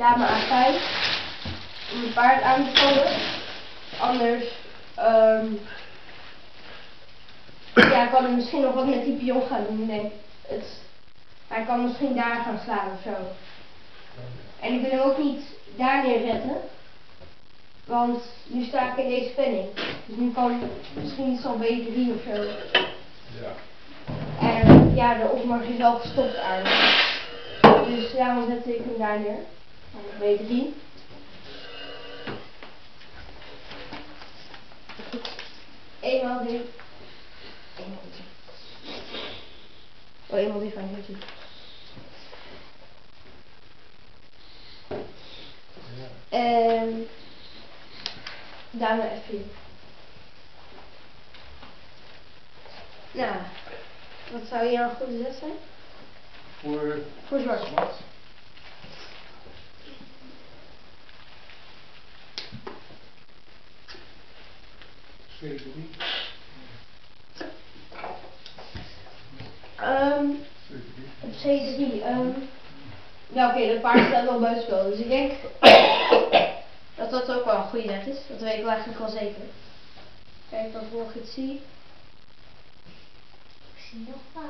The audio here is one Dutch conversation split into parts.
dame A5 om het paard aan te vallen. Anders ja, kan hij misschien nog wat met die pion gaan doen, denk ik. Hij kan misschien daar gaan slaan of zo. En ik wil hem ook niet daar neerzetten. Want nu sta ik in deze spanning. Dus nu kan misschien iets al B3 of zo. Ja. En ja, de opmars is al gestopt eigenlijk. Dus daarom zet ik hem daar neer. B3. Eenmaal die. Oh, eenmaal die van hier. En dame F4. Nou, wat zou hier een goede zet zijn? Voor zwart. Op C3. Ja, oké, dat paard staat wel buitenspel. Dus ik denk dat dat ook wel een goede zet is. Dat weet ik wel eigenlijk wel zeker. Kijk of ik het zie. Ik zie nog wat.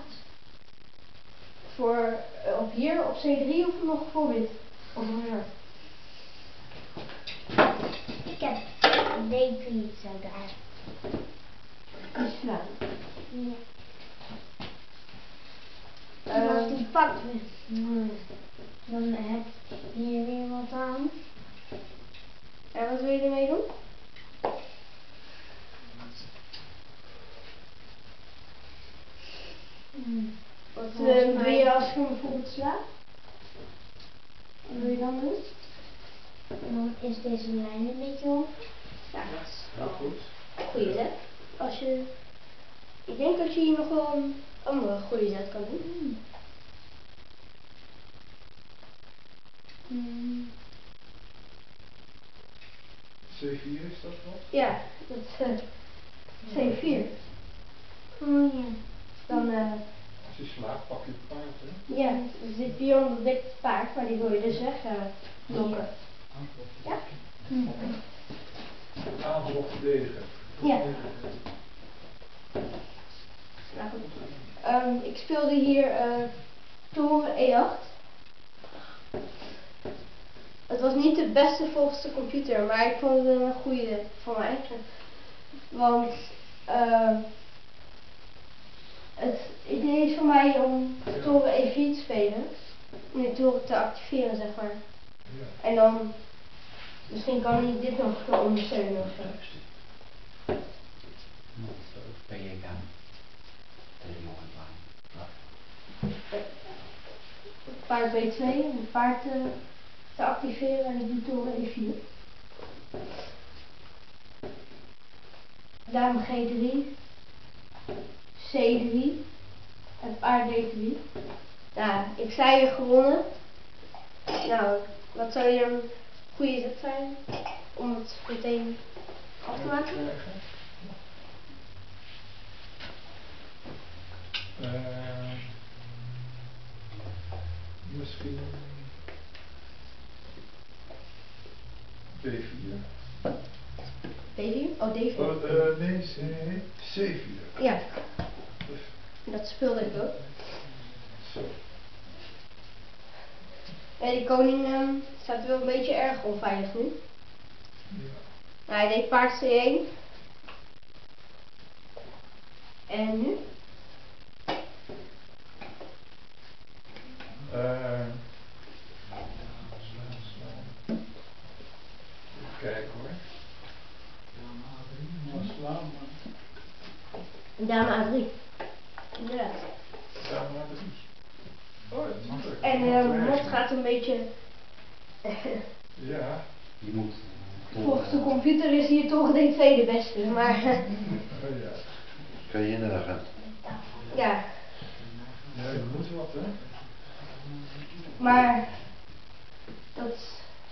Voor op hier op C3 of nog voor wit? Of voor zwart? Ik heb een D3 zo daar. Die slaan. Ja. En als die pakt dan heb je hier weer wat aan. En wat wil je ermee doen? Wat doe je als je hem bijvoorbeeld slaat? Wat wil je dan doen? En dan is deze lijn een beetje om. Ja, dat is Heel goed. een goede zet. Als je, ik denk dat je hier nog wel een andere goede zet kan doen. C4 is dat wel? Ja, dat is C4. Oh ja. Dan, Als je slaat, pak je het paard, hè? ja, dus dit pion dat dekt het paard, maar die wil je dus weg lokken. Ja? Aanval verdedigen. Ja. Nou goed. Ik speelde hier toren E8. Het was niet de beste volgens de computer, maar ik vond het een goede voor mij. Want het idee is voor mij om toren E4 te spelen. Om die toren te activeren, zeg maar. Ja. En dan misschien kan hij dit nog ondersteunen of zo. Paard B2 om het paard te activeren en die toren E4. Dame G3, C3 en paard D3. Nou, ik zei je gewonnen. Nou, wat zou je een goede zet zijn om het meteen af te maken? Misschien D4. D4? Oh, D4. Nee, C4. Ja, dat speelde ik ook. Zo. Ja, die koning staat wel een beetje erg onveilig nu. Ja. Nou, hij deed paard C1. En nu? Kijk hoor. Dame A3. Inderdaad. Dame A3. Oh, dat is makkelijk. En Mot gaat een beetje. Ja. Je moet. Volgens de computer is hier toch de tweede beste, maar. Oh ja. Kan je nagaan. Ja. Ja, je moet wat hè. Maar dat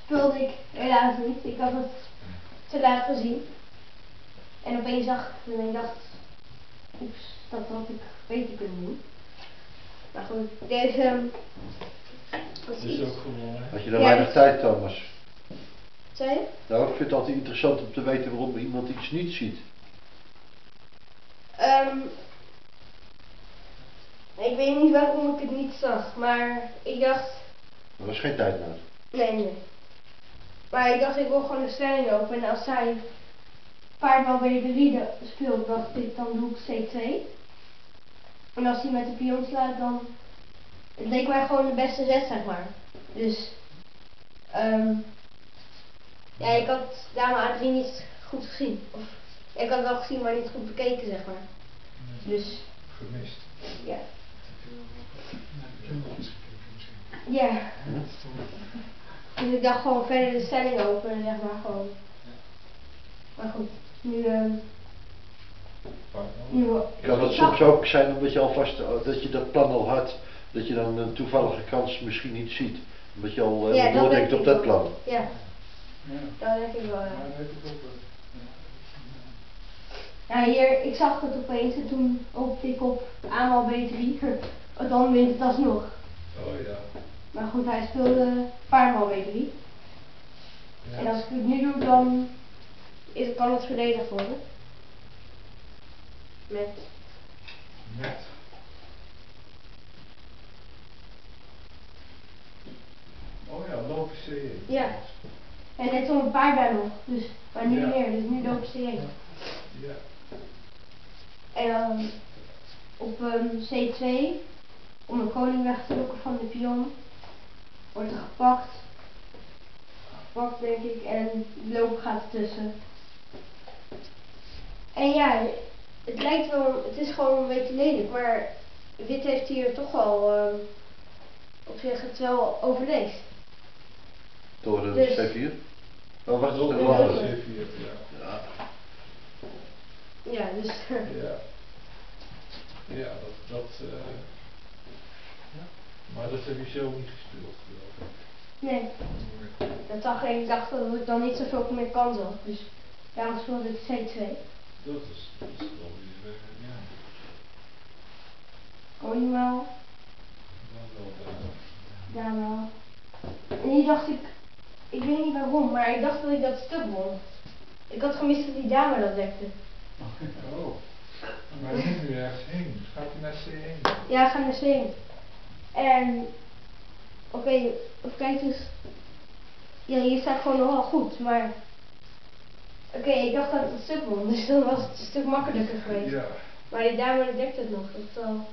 speelde ik helaas niet. Ik had het te laat gezien. En opeens zag ik het en ik dacht, oeps, dat had ik beter kunnen doen. Maar goed, deze Dat precies. is ook gewonnen. Hè? Had je daar Ja, weinig dat- tijd, Thomas? Zei je? Nou, ik vind het altijd interessant om te weten waarom iemand iets niet ziet. Ik weet niet waarom ik het niet zag, maar ik dacht, Er was geen tijd naar. nee. Maar ik dacht, ik wil gewoon de stelling open en als zij paardbal B3 speelt, dacht ik, dan doe ik C2. En als hij met de pion slaat, dan... Het leek mij gewoon de beste zet, zeg maar. Dus, ja, ik had dame A3 niet goed gezien. Of, ik had wel gezien, maar niet goed bekeken, zeg maar. Dus, Gemist. ja. Naar de misschien. Ja. Dus ik dacht gewoon verder de stelling openen, zeg maar gewoon. Maar goed, nu, Kan het soms ook zijn omdat je alvast dat je dat plan al had, dat je dan een toevallige kans misschien niet ziet. Omdat je al ja, dat doordenkt denk op ik dat wel. plan. Ja, Ja. dat denk ik wel, ja. Maar dat weet ik ook wel. Ja, hier, ik zag het opeens en toen hoopte ik op aanval B3. Dan wint het alsnog. Oh ja. Maar goed, hij speelde paardbal B3. Ja. En als ik het nu doe, dan kan het verdedigd worden. Met. Oh ja, lopen C1. Ja. En net zo'n paard daar nog. Dus, maar nu Ja. meer, dus nu lopen C1. Ja. En dan op C2, om de koning weg te lokken van de pion, wordt er gepakt. Gepakt denk ik, en de loop gaat ertussen. En ja, het lijkt wel, het is gewoon een beetje lelijk, maar wit heeft hier toch wel op zich het wel overleefd. Door de Dus- C4? Oh, wacht, Lopen de Ja. ladder. C4, ja. Ja. Ja, dus Ja. Ja, dat ja. Maar dat heb je zo niet gespeeld, geloof ik. nee, dat dacht ik dacht dat ik dan niet zoveel meer kans had. Dus daarom speelde ik C2. Dat is wel weer, ja. Koning wel, Dan wel daar wel. En hier dacht ik weet niet waarom, maar ik dacht dat ik dat stuk won. Ik had gemist dat die dame dat dekte. Oh. Maar je moet nu ergens heen. Gaat hij naar C1? Ja, ga naar C1. En, oké, even kijken dus. Ja, hier staat gewoon nog wel goed, maar... Oké, ik dacht dat het een stuk won, dus dan was het een stuk makkelijker geweest. Ja. Maar die dame dekt het nog, dat is wel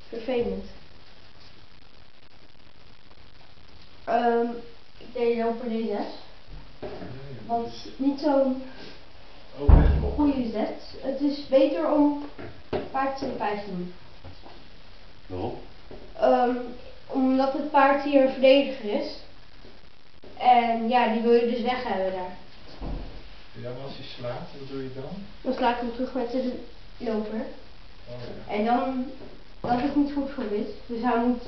vervelend. Ik deed loper D6, want niet zo'n Oh, best wel. goede zet. Het is beter om paard C5 te doen. Waarom? Omdat het paard hier een verdediger is. En ja, die wil je dus weg hebben daar. Ja, maar als hij slaat, wat doe je dan? Dan sla ik hem terug met de loper. Oh ja. En dan, dat is niet goed voor wit. Dus hij moet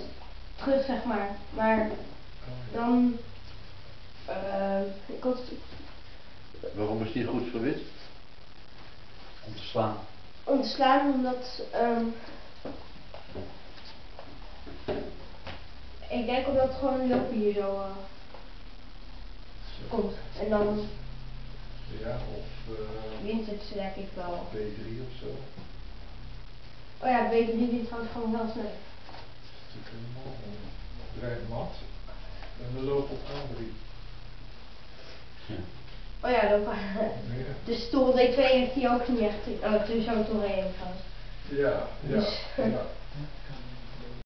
terug, zeg maar. Maar Oh, ja. dan, ik had Waarom is het niet goed voor wit? Om te slaan. om te slaan, omdat, ik denk omdat gewoon een loper hier zo Zo. komt. En dan Ja, of wint het denk ik wel. B3 of zo. Oh ja, B3 wint trouwens gewoon wel snel. Dat is natuurlijk helemaal draait mat. En we lopen op A3. Oh ja, dan Ja. dus stoel D2 heeft hij ook niet echt. Oh, het is zo toch één trouwens. Ja, ja, Dus- ja.